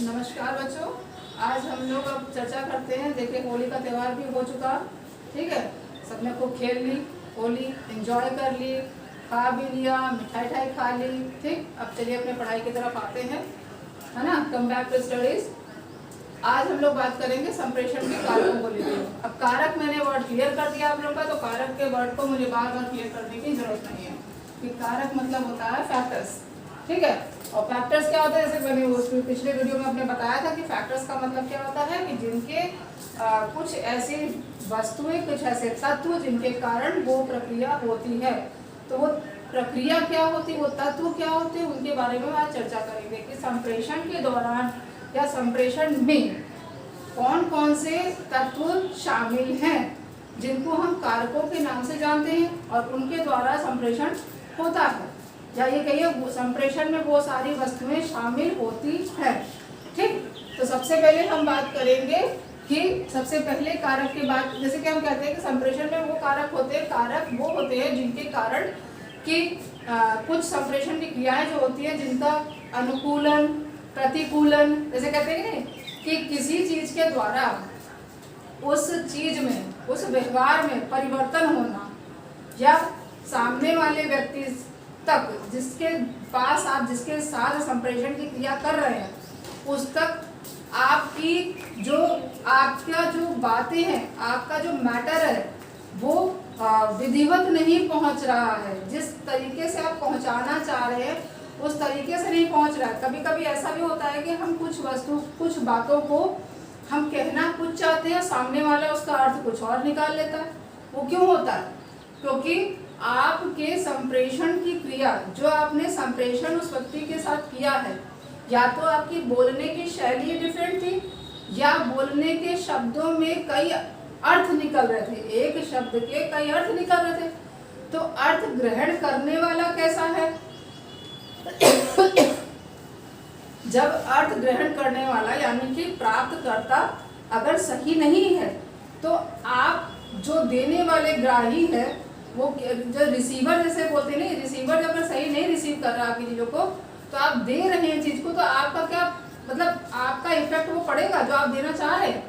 नमस्कार बच्चों, आज हम लोग अब चर्चा करते हैं। देखिए होली का त्यौहार भी हो चुका, ठीक है। सबने खूब खेल ली, होली एंजॉय कर ली, खा भी लिया, मिठाई खा ली, ठीक। अब चलिए अपने पढ़ाई की तरफ आते हैं, है ना। Come back to studies. आज हम लोग बात करेंगे संप्रेषण के कारकों को लेकर। अब कारक मैंने वर्ड क्लियर कर दिया आप लोग का, तो कारक के वर्ड को मुझे बार बार क्लियर करने की जरूरत नहीं है कि कारक मतलब होता है फैक्टर्स, ठीक है। और फैक्टर्स क्या होता है, जैसे मैंने उस पिछले वीडियो में आपने बताया था कि फैक्टर्स का मतलब क्या होता है कि जिनके कुछ ऐसी वस्तुएं, कुछ ऐसे तत्व जिनके कारण वो प्रक्रिया होती है। तो वो प्रक्रिया क्या होती है, वो तत्व क्या होते हैं, उनके बारे में आज चर्चा करेंगे कि संप्रेषण के दौरान या संप्रेषण में कौन कौन से तत्व शामिल हैं जिनको हम कारकों के नाम से जानते हैं और उनके द्वारा संप्रेषण होता है, या ये कहिए संप्रेषण में वो सारी वस्तुएं शामिल होती हैं, ठीक। तो सबसे पहले हम बात करेंगे कि सबसे पहले कारक के बाद, जैसे कि हम कहते हैं कि संप्रेषण में वो कारक होते हैं, कारक वो होते हैं जिनके कारण कि कुछ संप्रेषण की क्रियाएं जो होती हैं जिनका अनुकूलन, प्रतिकूलन, जैसे कहते हैं कि किसी चीज के द्वारा उस चीज में, उस व्यवहार में परिवर्तन होना, या सामने वाले व्यक्ति तक जिसके पास आप जिसके साथ संप्रेषण की क्रिया कर रहे हैं उस तक आपकी आपका जो बातें हैं, आपका जो मैटर है वो विधिवत नहीं पहुंच रहा है। जिस तरीके से आप पहुंचाना चाह रहे हैं उस तरीके से नहीं पहुंच रहा है। कभी कभी ऐसा भी होता है कि हम कुछ बातों को हम कहना कुछ चाहते हैं, सामने वाला उसका अर्थ कुछ और निकाल लेता है। वो क्यों होता है? क्योंकि आपके संप्रेषण की क्रिया, जो आपने संप्रेषण उस व्यक्ति के साथ किया है, या तो आपकी बोलने की शैली डिफरेंट थी, या बोलने के शब्दों में कई अर्थ निकल रहे थे, एक शब्द के कई अर्थ निकल रहे थे। तो अर्थ ग्रहण करने वाला कैसा है? जब अर्थ ग्रहण करने वाला यानी कि प्राप्तकर्ता अगर सही नहीं है, तो आप जो देने वाले ग्राही है, वो जो रिसीवर जैसे बोलते हैं, रिसीवर अगर सही नहीं रिसीव कर रहा आपकी चीजों को, तो आप दे रहे हैं चीज को, तो आपका क्या मतलब आपका इफेक्ट वो पड़ेगा जो आप देना चाह रहे हैं।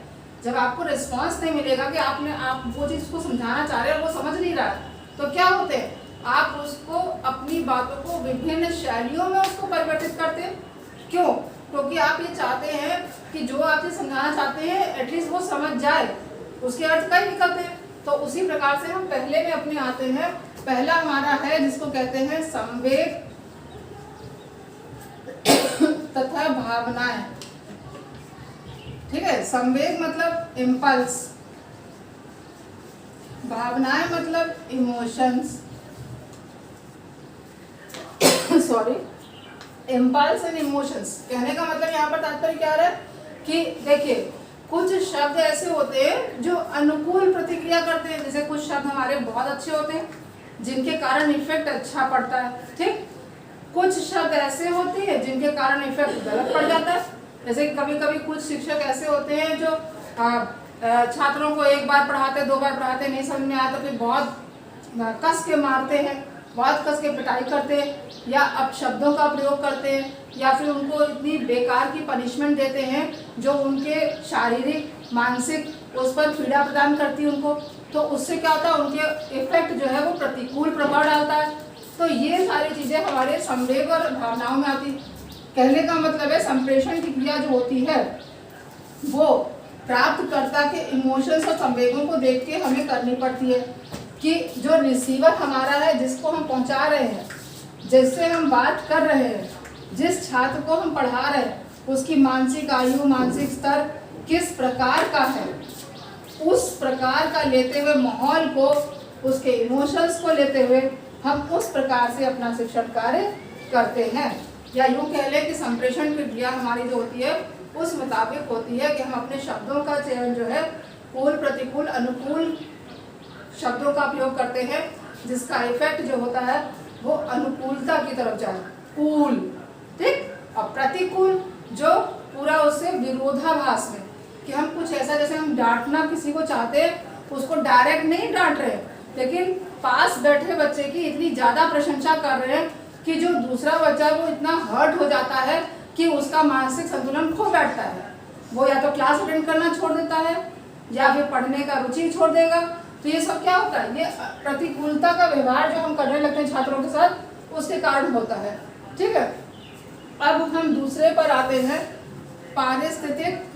जब आपको रिस्पांस नहीं मिलेगा कि आप वो चीज को समझाना चाह रहे हैं और वो समझ नहीं रहा है, तो क्या होते हैं, आप उसको अपनी बातों को विभिन्न शैलियों में उसको परिवर्तित करते हैं। क्यों? क्योंकि आप ये चाहते हैं कि जो आप समझाना चाहते हैं एटलीस्ट वो समझ जाए, उसके अर्थ कई निकलते हैं। तो उसी प्रकार से हम पहले में अपने आते हैं। पहला हमारा है जिसको कहते हैं संवेग तथा भावनाएं, ठीक है। संवेग मतलब इम्पल्स, भावनाएं मतलब emotions, sorry, impulse and emotions. कहने का मतलब यहाँ पर तात्पर्य क्या रहा है कि देखिए कुछ शब्द ऐसे होते हैं जो अनुकूल प्रतिक्रिया करते हैं, जैसे कुछ शब्द हमारे बहुत अच्छे होते हैं जिनके कारण इफेक्ट अच्छा पड़ता है, ठीक। कुछ शब्द ऐसे होते हैं जिनके कारण इफेक्ट गलत पड़ जाता है। जैसे कभी कभी कुछ शिक्षक ऐसे होते हैं जो छात्रों को एक बार पढ़ाते, दो बार पढ़ाते, नहीं समझ में आया तो फिर बहुत कस के मारते हैं, बहुत कस के पिटाई करते हैं, या अपशब्दों का प्रयोग करते हैं, या फिर उनको इतनी बेकार की पनिशमेंट देते हैं जो उनके शारीरिक, मानसिक उस पर पीड़ा प्रदान करती है उनको। तो उससे क्या होता है, उनके इफेक्ट जो है वो प्रतिकूल प्रभाव डालता है। तो ये सारी चीजें हमारे संवेग और भावनाओं में आती। कहने का मतलब है संप्रेषण की क्रिया जो होती है वो प्राप्तकर्ता के इमोशंस और संवेगों को देख के हमें करनी पड़ती है कि जो रिसीवर हमारा है, जिसको हम पहुंचा रहे हैं, जिससे हम बात कर रहे हैं, जिस छात्र को हम पढ़ा रहे हैं, उसकी मानसिक आयु, मानसिक स्तर किस प्रकार का है, उस प्रकार का लेते हुए माहौल को, उसके इमोशंस को लेते हुए हम उस प्रकार से अपना शिक्षण कार्य करते हैं। या यूँ कह लें कि संप्रेषण की क्रिया हमारी जो होती है उस मुताबिक होती है कि हम अपने शब्दों का चयन जो है कूल, प्रतिकूल, अनुकूल शब्दों का प्रयोग करते हैं, जिसका इफेक्ट जो होता है वो अनुकूलता की तरफ जाए, कूल, ठीक। और प्रतिकूल जो पूरा उससे विरोधाभास में, कि हम कुछ ऐसा, जैसे हम डांटना किसी को चाहते हैं, उसको डायरेक्ट नहीं डांट रहे, लेकिन पास बैठे बच्चे की इतनी ज्यादा प्रशंसा कर रहे हैं कि जो दूसरा बच्चा वो इतना हर्ट हो जाता है कि उसका मानसिक संतुलन खो बैठता है। वो या तो क्लास अटेंड करना छोड़ देता है या फिर पढ़ने का रुचि छोड़ देगा। तो ये सब क्या होता है, ये प्रतिकूलता का व्यवहार जो हम करने लगते हैं छात्रों के साथ, उसके कारण होता है। ठीक है, अब हम दूसरे पर आते हैं, पारिस्थितिक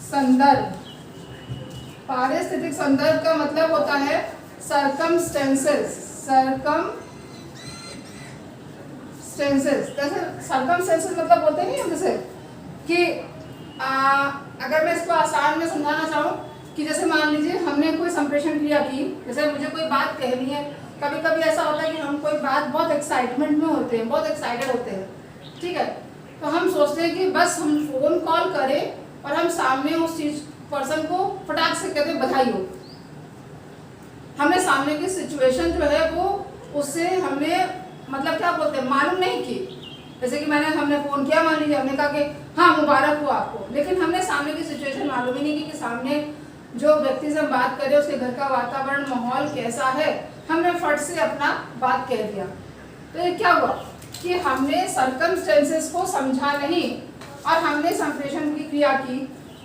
संदर्भ। पारिस्थितिक संदर्भ का मतलब होता है सर्कमस्टेंसेस। सर्कमस्टेंसेस मतलब होते नहीं है जैसे कि अगर मैं इसको आसान में समझाना चाहूँ कि जैसे मान लीजिए हमने कोई संप्रेषण क्रिया की, जैसे मुझे कोई बात कहनी है। कभी कभी ऐसा होता है कि हम कोई बात बहुत एक्साइटमेंट में होते हैं, बहुत एक्साइटेड होते हैं, ठीक है, तो हम सोचते हैं कि बस हम फोन कॉल करें और हम सामने उस चीज पर्सन को फटाक से कहते बधाई हो। हमने सामने की सिचुएशन जो है वो उससे हमने मतलब क्या बोलते हैं मालूम नहीं की। जैसे कि हमने फोन किया, मान लीजिए हमने कहा कि हाँ मुबारक हो आपको, लेकिन हमने सामने की सिचुएशन मालूम ही नहीं की कि सामने जो व्यक्ति से हम बात कर रहे हैं उसके घर का वातावरण माहौल कैसा है, हमने फट से अपना बात कह दिया। तो ये क्या हुआ कि हमने सर्कमस्टेंसेस को समझा नहीं और हमने संप्रेषण की क्रिया की,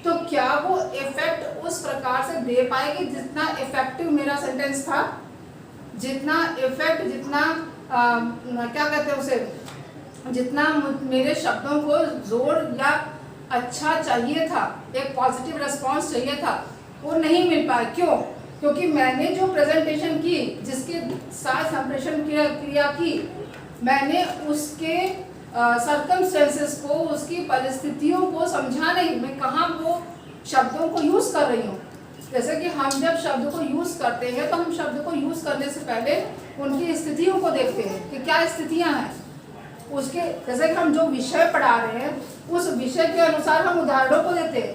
तो क्या वो इफेक्ट उस प्रकार से दे पाएगी जितना इफेक्टिव मेरा सेंटेंस था, जितना इफेक्ट, जितना क्या कहते हैं उसे, जितना मेरे शब्दों को जोर या अच्छा चाहिए था, एक पॉजिटिव रिस्पांस चाहिए था, वो नहीं मिल पाया। क्यों? क्योंकि मैंने जो प्रेजेंटेशन की, जिसके साथ संप्रेषण क्रिया की, मैंने उसके सर्कमस्टेंसेस को, उसकी परिस्थितियों को समझा नहीं। मैं कहाँ वो शब्दों को यूज कर रही हूँ। जैसे कि हम जब शब्द को यूज करते हैं तो हम शब्द को यूज करने से पहले उनकी स्थितियों को देखते हैं कि क्या स्थितियाँ हैं उसके। जैसे कि हम जो विषय पढ़ा रहे हैं उस विषय के अनुसार हम उदाहरणों को देते हैं।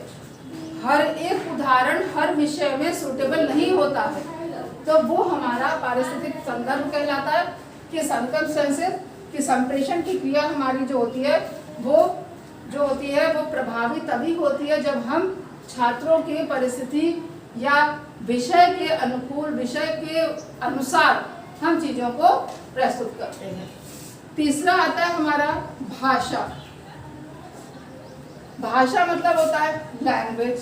हर एक उदाहरण हर विषय में सूटेबल नहीं होता है, तो वो हमारा पारिस्थितिक संदर्भ कहलाता है कि सर्कमस्टेंसेस कि संप्रेषण की क्रिया हमारी जो होती है वो प्रभावी तभी होती है जब हम छात्रों के परिस्थिति या विषय के अनुकूल, विषय के अनुसार हम चीजों को प्रस्तुत करते हैं। तीसरा आता है हमारा भाषा। भाषा मतलब होता है लैंग्वेज,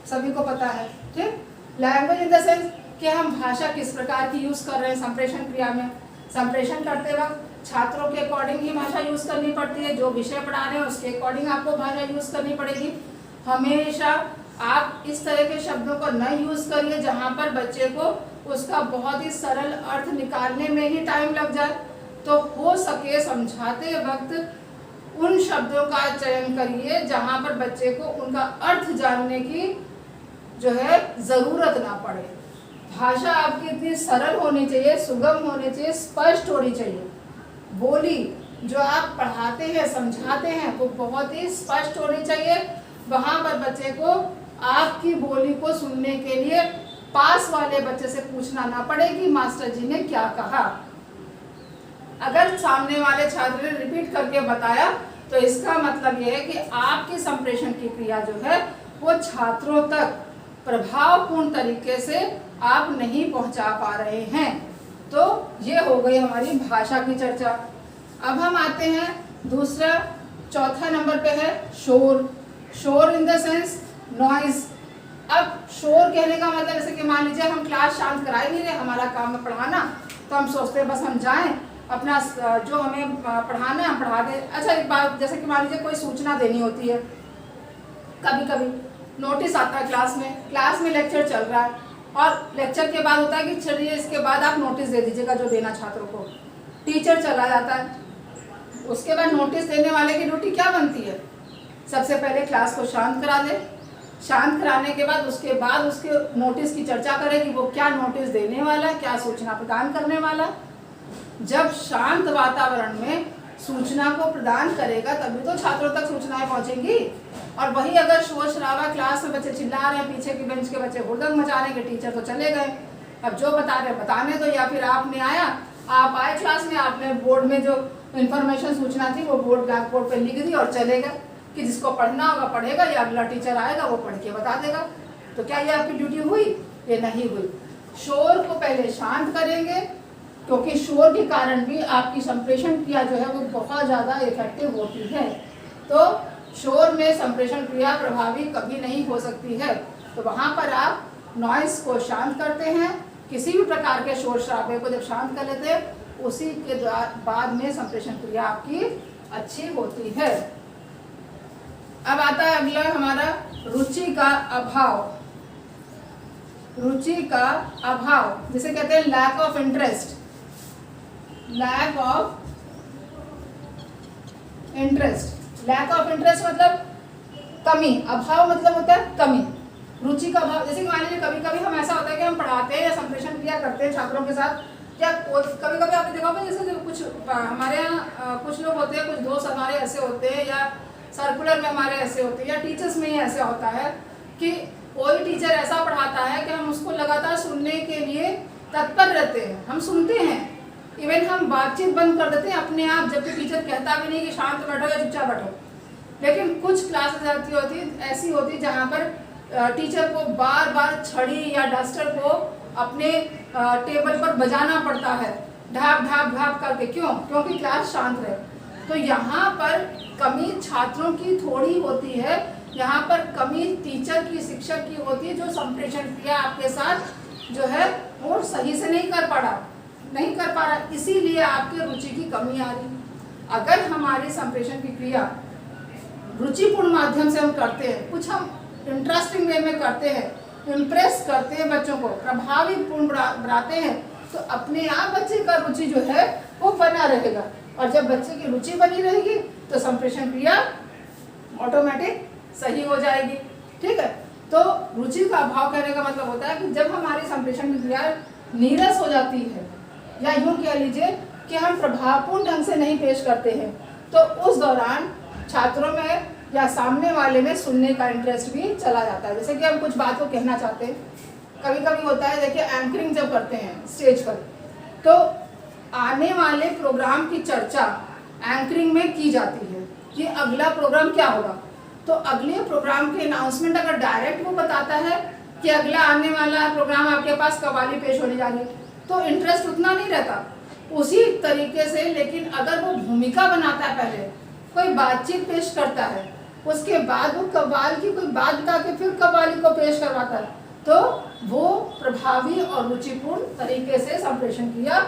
सभी को पता है, ठीक। लैंग्वेज इन द सेंस कि हम भाषा किस प्रकार की यूज कर रहे हैं संप्रेषण क्रिया में। संप्रेषण करते वक्त छात्रों के अकॉर्डिंग ही भाषा यूज करनी पड़ती है, जो विषय पढ़ा रहे हैं उसके अकॉर्डिंग आपको भाषा यूज करनी पड़ेगी। हमेशा आप इस तरह के शब्दों को न यूज करिए जहां पर बच्चे को उसका बहुत ही सरल अर्थ निकालने में ही टाइम लग जाए। तो हो सके समझाते वक्त उन शब्दों का चयन करिए जहां पर बच्चे को उनका अर्थ जानने की जो है जरूरत ना पड़े। भाषा आपकी इतनी सरल होनी चाहिए, सुगम होनी चाहिए, स्पष्ट होनी चाहिए। बोली जो आप पढ़ाते हैं, समझाते हैं, वो बहुत ही स्पष्ट होनी चाहिए। वहां पर बच्चे को आपकी बोली को सुनने के लिए पास वाले बच्चे से पूछना ना पड़े कि मास्टर जी ने क्या कहा। अगर सामने वाले छात्र ने रिपीट करके बताया तो इसका मतलब यह है कि आपकी संप्रेषण की क्रिया जो है वो छात्रों तक प्रभावपूर्ण तरीके से आप नहीं पहुंचा पा रहे हैं। तो ये हो गई हमारी भाषा की चर्चा। अब हम आते हैं दूसरा, चौथा नंबर पे है शोर। शोर इन द सेंस नॉइज। अब शोर कहने का मतलब जैसे कि मान लीजिए हम क्लास शांत करा ही नहीं रहे, हमारा काम है पढ़ाना, तो हम सोचते हैं बस हम जाएं अपना जो हमें पढ़ाना है हम पढ़ा दें। अच्छा एक बात, जैसे कि मान लीजिए कोई सूचना देनी होती है, कभी कभी नोटिस आता है क्लास में लेक्चर चल रहा है और लेक्चर के बाद होता है कि चलिए इसके बाद आप नोटिस दे दीजिएगा जो देना छात्रों को। टीचर चला जाता है, उसके बाद नोटिस देने वाले की ड्यूटी क्या बनती है? सबसे पहले क्लास को शांत करा दे, शांत कराने के बाद उसके नोटिस की चर्चा करें कि वो क्या नोटिस देने वाला है, क्या सूचना प्रदान करने वाला। जब शांत वातावरण में सूचना को प्रदान करेगा तभी तो छात्रों तक सूचनाएं पहुंचेंगी। और वही अगर शोर शराबा, क्लास में बच्चे चिल्ला रहे हैं, पीछे की बेंच के बच्चे हुड़दंग मचाने के, टीचर तो चले गए, अब जो बता रहे बताने दो, या फिर आपने आप आए क्लास में, आपने बोर्ड में जो इन्फॉर्मेशन सूचना थी वो ब्लैक बोर्ड पर लिख दी और चले गए कि जिसको पढ़ना होगा पढ़ेगा या अगला टीचर आएगा वो पढ़ के बता देगा। तो क्या ये आपकी ड्यूटी हुई? ये नहीं हुई। शोर को पहले शांत करेंगे, क्योंकि शोर के कारण भी आपकी संप्रेषण क्रिया जो है वो बहुत ज़्यादा इफेक्टिव होती है। तो शोर में संप्रेषण क्रिया प्रभावी कभी नहीं हो सकती है। तो वहाँ पर आप नॉइस को शांत करते हैं, किसी भी प्रकार के शोर शराबे को जब शांत कर लेते हैं उसी के बाद में संप्रेषण क्रिया आपकी अच्छी होती है। अब आता है अगला हमारा रुचि का अभाव। रुचि का अभाव जिसे कहते हैं lack of interest. Lack of interest, lack of interest मतलब कमी, अभाव मतलब होता है कमी। रुचि का अभाव जैसे कि मान लीजिए कभी कभी हम ऐसा होता है कि हम पढ़ाते हैं या संप्रेषण क्रिया करते हैं छात्रों के साथ, या कभी कभी आपने देखा होगा जैसे कुछ हमारे यहाँ कुछ लोग होते हैं, कुछ दोस्त हमारे ऐसे होते हैं, या सर्कुलर में हमारे ऐसे होते हैं, या टीचर्स में ही ऐसा होता है कि कोई टीचर ऐसा पढ़ाता है कि हम उसको लगातार सुनने के लिए तत्पर रहते हैं, हम सुनते हैं, इवन हम बातचीत बंद कर देते हैं अपने आप, जबकि टीचर कहता भी नहीं कि शांत बैठो या चुपचाप बैठो। लेकिन कुछ क्लासेस ऐसी होती जहाँ पर टीचर को बार बार छड़ी या डस्टर को अपने टेबल पर बजाना पड़ता है, ढाप ढाप ढाप करके। क्यों? क्योंकि क्लास शांत रहे। तो यहाँ पर कमी छात्रों की थोड़ी होती है, यहाँ पर कमी टीचर की, शिक्षक की होती है, जो संप्रेषण क्रिया आपके साथ जो है वो सही से नहीं कर पा रहा, इसीलिए आपकी रुचि की कमी आ रही। अगर हमारी संप्रेषण की क्रिया रुचिपूर्ण माध्यम से हम करते हैं, कुछ हम इंटरेस्टिंग वे में करते हैं, इम्प्रेस करते हैं बच्चों को, प्रभावी पूर्ण बनाते हैं, तो अपने आप बच्चे का रुचि जो है वो बना रहेगा। और जब बच्चे की रुचि बनी रहेगी तो संप्रेषण क्रिया ऑटोमेटिक सही हो जाएगी। ठीक है, तो रुचि का अभाव कहने का मतलब होता है कि जब हमारी संप्रेषण की क्रिया नीरस हो जाती है, या यूं कह लीजिए कि हम प्रभावपूर्ण ढंग से नहीं पेश करते हैं, तो उस दौरान छात्रों में या सामने वाले में सुनने का इंटरेस्ट भी चला जाता है। जैसे कि हम कुछ बात को कहना चाहते हैं, कभी कभी होता है, देखिए एंकरिंग जब करते हैं स्टेज पर, तो आने वाले प्रोग्राम की चर्चा एंकरिंग में की जाती है कि अगला प्रोग्राम क्या होगा। तो अगले प्रोग्राम के अनाउंसमेंट अगर डायरेक्ट वो बताता है कि अगला आने वाला प्रोग्राम आपके पास कव्वाली पेश होने जा रही है, तो इंटरेस्ट उतना नहीं रहता। उसी तरीके से लेकिन अगर वो भूमिका बनाता है, पहले कोई बातचीत पेश करता है, उसके बाद वो कव्वाल की कोई बात बता के फिर कव्वाली को पेश करवाता है, तो वो प्रभावी और रुचिपूर्ण तरीके से संप्रेषण क्रिया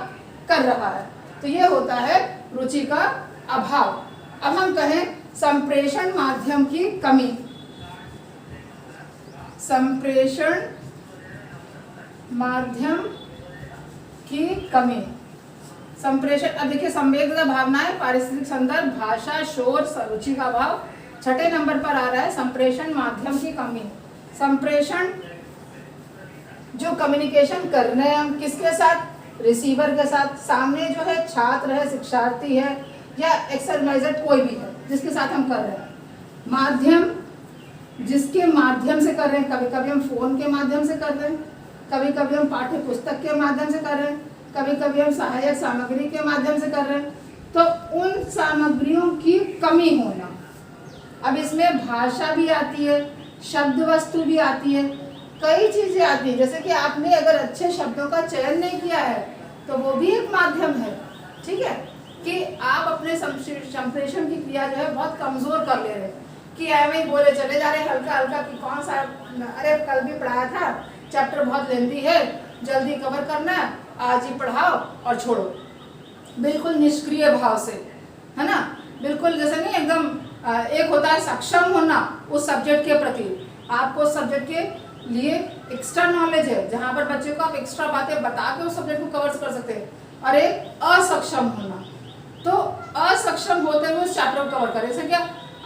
कर रहा है। तो ये होता है रुचि का अभाव। अब हम कहें संप्रेषण माध्यम की कमी। संप्रेषण माध्यम की कमी, संप्रेषण, अब देखिए संवेदना, भावनाएं, पारिस्थितिक संदर्भ, भाषा, शोर, रुचि का अभाव। छठे नंबर पर आ रहा है संप्रेषण माध्यम की कमी। संप्रेषण जो कम्युनिकेशन कर रहे हैं हम किसके साथ, रिसीवर के साथ, सामने जो है छात्र है, शिक्षार्थी है, या एक्सटर्नाइजर कोई भी है जिसके साथ हम कर रहे हैं। माध्यम जिसके माध्यम से कर रहे हैं, कभी कभी हम फोन के माध्यम से कर रहे हैं, कभी कभी हम पाठ्य पुस्तक के माध्यम से कर रहे हैं, कभी कभी हम सहायक सामग्री के माध्यम से कर रहे हैं। तो उन सामग्रियों की कमी होना, अब इसमें भाषा भी आती है, शब्द वस्तु भी आती है, कई चीजें आती है। जैसे कि आपने अगर अच्छे शब्दों का चयन नहीं किया है तो वो भी एक माध्यम है। ठीक है, कि आप अपने संप्रेषण की क्रिया जो है बहुत कमजोर कर ले रहे हैं, कि ऐਵੇਂ ही बोले चले जा रहे हैं हल्का हल्का, कि कौन सा, अरे कल भी पढ़ाया था, चैप्टर बहुत लेंथी है, जल्दी कवर करना है, आज ही पढ़ाओ और छोड़ो, बिल्कुल निष्क्रिय भाव से, है ना, बिल्कुल जैसे नहीं एकदम। एक होता है सक्षम होना उस सब्जेक्ट के प्रति, आपको उस सब्जेक्ट के लिए एक्स्ट्रा नॉलेज है, जहाँ पर बच्चे को आप एक्स्ट्रा बातें बता के उस सब्जेक्ट को कवर कर सकते हैं, और एक असक्षम होना। तो असक्षम होते हुए उस चैप्टर को कवर करें, जैसे क्या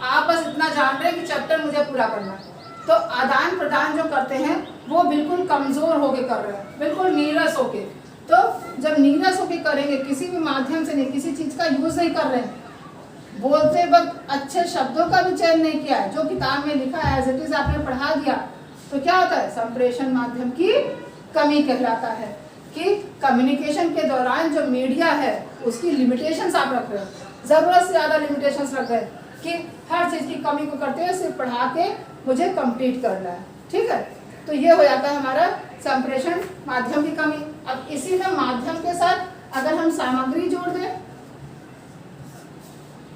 आप बस इतना जान रहे हैं कि चैप्टर मुझे पूरा करना है, तो आदान प्रदान जो करते हैं वो बिल्कुल कमजोर होके कर रहे हैं, बिल्कुल नीरस होके। तो जब नीरस होके करेंगे, किसी भी माध्यम से नहीं, किसी चीज का यूज नहीं कर रहे हैं, बोलते वक्त अच्छे शब्दों का भी चयन नहीं किया है, जो किताब में लिखा है एज इट इज आपने पढ़ा दिया, तो क्या होता है, संप्रेषण माध्यम की कमी कहलाता है। कि कम्युनिकेशन के दौरान जो मीडिया है उसकी लिमिटेशंस आप रख रहे हैं, जरूरत से ज्यादा लिमिटेशंस रख रहे हैं, कि हर चीज की कमी को करते हुए सिर्फ पढ़ा के मुझे कंप्लीट करना है। ठीक है, तो ये हो जाता है हमारा संप्रेषण माध्यम की कमी। अब इसी में माध्यम के साथ अगर हम सामग्री जोड़ दें,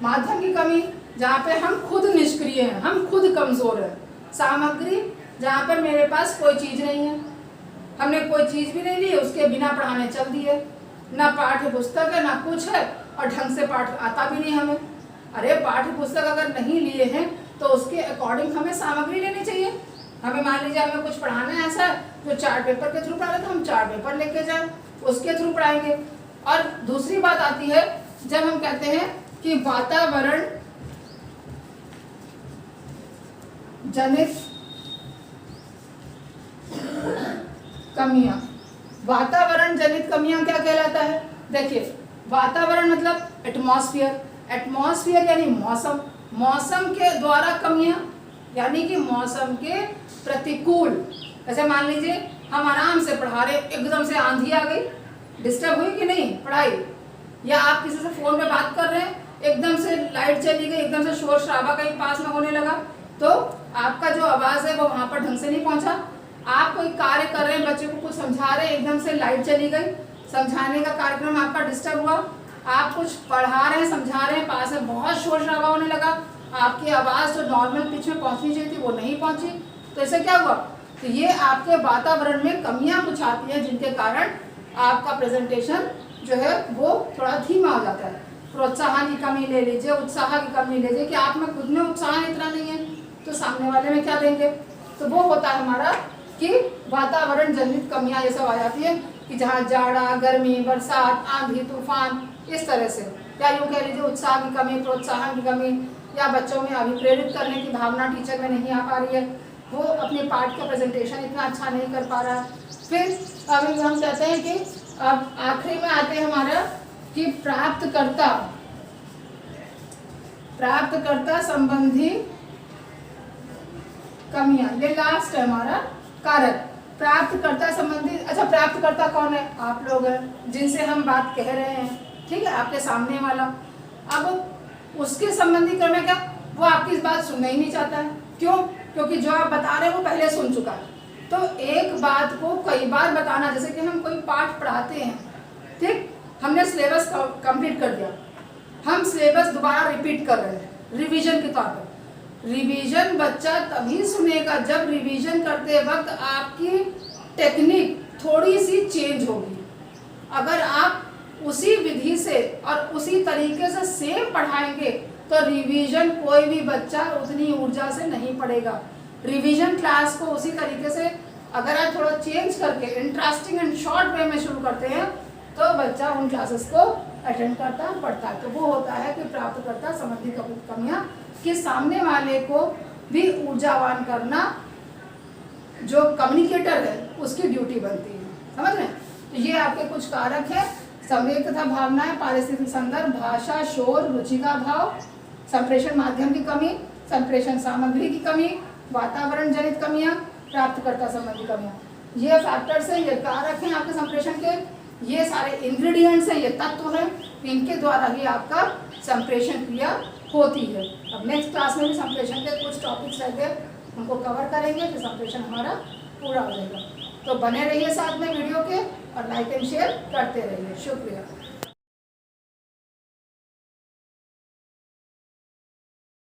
माध्यम की कमी जहाँ पे हम खुद निष्क्रिय हैं, हम खुद कमजोर हैं। सामग्री जहाँ पर मेरे पास कोई चीज नहीं है, हमने कोई चीज भी नहीं ली, उसके बिना पढ़ाने चल दिए, ना पाठ्य पुस्तक है ना कुछ है, और ढंग से पाठ आता भी नहीं हमें। अरे पाठ्य पुस्तक अगर नहीं लिए हैं तो उसके अकॉर्डिंग हमें सामग्री लेनी चाहिए। हमें मान लीजिए हमें कुछ पढ़ाना है ऐसा जो चार्ट पेपर के थ्रू पढ़ा, तो हम चार्ट पेपर लेके जाए, उसके थ्रू पढ़ाएंगे। और दूसरी बात आती है जब हम कहते हैं कि वातावरण जनित कमियां। वातावरण जनित कमियां क्या कहलाता है? देखिए, वातावरण मतलब एटमॉस्फेयर, एटमॉस्फेयर यानी मौसम, मौसम के द्वारा कमियां यानी कि मौसम के प्रतिकूल। जैसे मान लीजिए हम आराम से पढ़ा रहे, एकदम से आंधी आ गई, डिस्टर्ब हुई कि नहीं पढ़ाई, या आप किसी से फोन में बात कर रहे हैं, एकदम से लाइट चली गई, एकदम से शोर शराबा कहीं पास में होने लगा, तो आपका जो आवाज है वो वहां पर ढंग से नहीं पहुंचा। आप कोई कार्य कर रहे हैं, बच्चे को कुछ समझा रहे हैं, एकदम से लाइट चली गई, समझाने का कार्यक्रम आपका डिस्टर्ब हुआ। आप कुछ पढ़ा रहे हैं, समझा रहे हैं, पास में बहुत शोर शराबा होने लगा, आपकी आवाज जो नॉर्मल पिच में पहुंचनी चाहिए थी वो नहीं पहुंची, तो इससे क्या हुआ? तो ये आपके वातावरण में कमियां कुछ आती हैं जिनके कारण आपका प्रेजेंटेशन जो है वो थोड़ा धीमा हो जाता है। प्रोत्साहन की कमी ले लीजिए, उत्साह की कमी ले लीजिए कि आप में खुद में उत्साह इतना नहीं है तो सामने वाले में क्या देंगे। तो वो होता है हमारा कि वातावरण जनित कमियां ये सब आ जाती है कि जहाँ जाड़ा, गर्मी, बरसात, आंधी, तूफान, इस तरह से, या यूँ कह लीजिए उत्साह की कमी, प्रोत्साहन की कमी, या बच्चों में अभिप्रेरित करने की भावना टीचर में नहीं आ पा रही है, वो अपने पाठ का प्रेजेंटेशन इतना अच्छा नहीं कर पा रहा है। फिर अभी हम कहते हैं कि अब आखिरी में आते हैं हमारा कि प्राप्तकर्ता संबंधी कमियां, ये लास्ट है हमारा कारक। प्राप्तकर्ता संबंधी, अच्छा प्राप्तकर्ता कौन है? आप लोग हैं जिनसे हम बात कह रहे हैं, ठीक है, आपके सामने वाला। अब उसके संबंधी क्रम क्या? वो आपकी इस बात सुनना ही नहीं चाहता है। क्यों? क्योंकि जो आप बता रहे हैं वो पहले सुन चुका है। तो एक बात को कई बार बताना, जैसे कि हम कोई पाठ पढ़ाते हैं, ठीक, हमने सिलेबस कंप्लीट कर दिया, हम सिलेबस दोबारा रिपीट कर रहे हैं रिवीजन के तौर पर। रिवीजन बच्चा तभी सुनेगा जब रिवीजन करते वक्त आपकी टेक्निक थोड़ी सी चेंज होगी। अगर आप उसी विधि से और उसी तरीके से सेम पढ़ाएंगे तो रिवीजन कोई भी बच्चा उतनी ऊर्जा से नहीं पढ़ेगा। रिवीजन क्लास को उसी तरीके से अगर आप थोड़ा चेंज करके इंटरेस्टिंग एंड शॉर्ट वे में शुरू करते हैं तो बच्चा उन क्लासेस को अटेंड करता पढ़ता है। तो वो होता है कि प्राप्तकर्ता संबंधी कमियां कि सामने वाले को भी ऊर्जावान करना जो कम्युनिकेटर है उसकी ड्यूटी बनती है। समझ रहे हैं? तो ये आपके कुछ कारक हैं: संवेग तथा भावनाएं, पारिस्थितिक संदर्भ, भाषा, शोर, रुचि का अभाव, संप्रेषण माध्यम की कमी, संप्रेषण सामग्री की कमी, वातावरण जनित कमियां, प्राप्तकर्ता संबंधी कमियां। ये फैक्टर्स हैं, ये कारक हैं आपके संप्रेषण के, ये सारे इंग्रेडिएंट्स हैं, ये तत्व हैं, इनके द्वारा ही आपका संप्रेषण क्रिया होती है। अब नेक्स्ट क्लास में भी संप्रेषण के कुछ टॉपिक्स रहते हैं, उनको कवर करेंगे, फिर संप्रेषण हमारा पूरा हो जाएगा। तो बने रहिए साथ में वीडियो के और लाइक एंड शेयर करते रहिए। शुक्रिया।